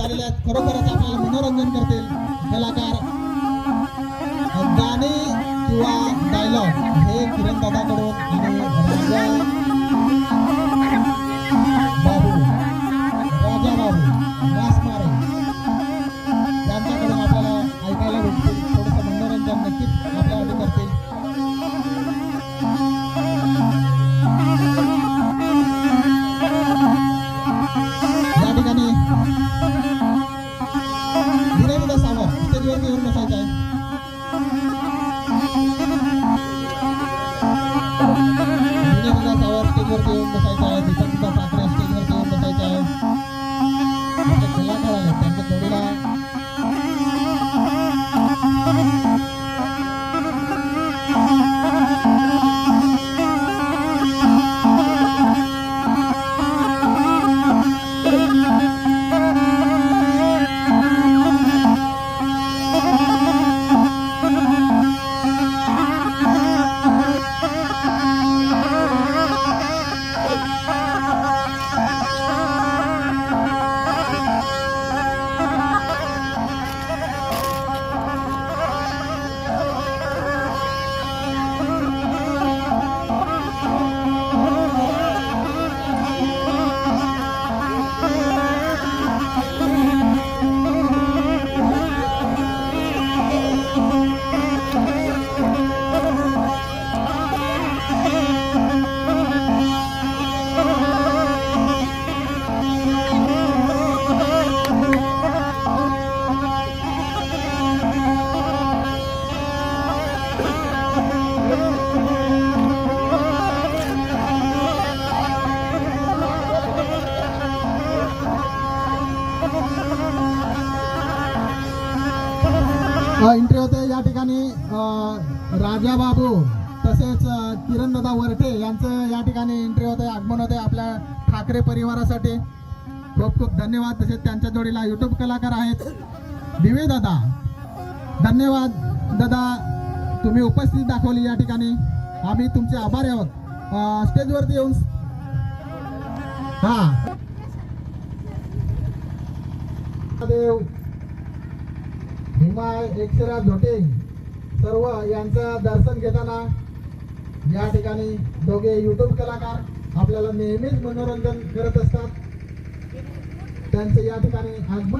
आलेले आहेत, खरोखरच आपल्याला मनोरंजन करतील कलाकार. गाणे किंवा डायलॉग हे किरण दादाकडून आणि राजा बाबू मासमारे यांच्याकडून आपल्याला ऐकायला भेटतील. थोडंसं मनोरंजन नक्कीच आपल्यासाठी करतील. या ठिकाणी धीरेंद्र सावंत स्टेजवरती येऊन बसायचं आहे. धीरेंद्र सावंत स्टेजवरती येऊन बसायचं आहे. दीपकदा ठाकरे स्टेजवरती येऊन बसायचं आहे. आपले कलाकार आहेत त्यांच्या जोडीला एंट्री होते. या ठिकाणी राजा बाबू तसेच किरण दादा वरठे यांचं या ठिकाणी एंट्री होते, आगमन होते आपल्या ठाकरे परिवारासाठी. खूप खूप धन्यवाद. तसेच त्यांच्या जोडीला युट्यूब कलाकार आहेत दिवे दादा. धन्यवाद दादा, तुम्ही उपस्थिती दाखवली या ठिकाणी, आम्ही तुमचे आभारी आहोत. स्टेजवरती येऊन हिमाय एकशेराज झोटे सर्व यांचं दर्शन घेताना या ठिकाणी दोघे युट्यूब कलाकार आपल्याला नेहमीच मनोरंजन करत असतात. त्यांचे या ठिकाणी आगमन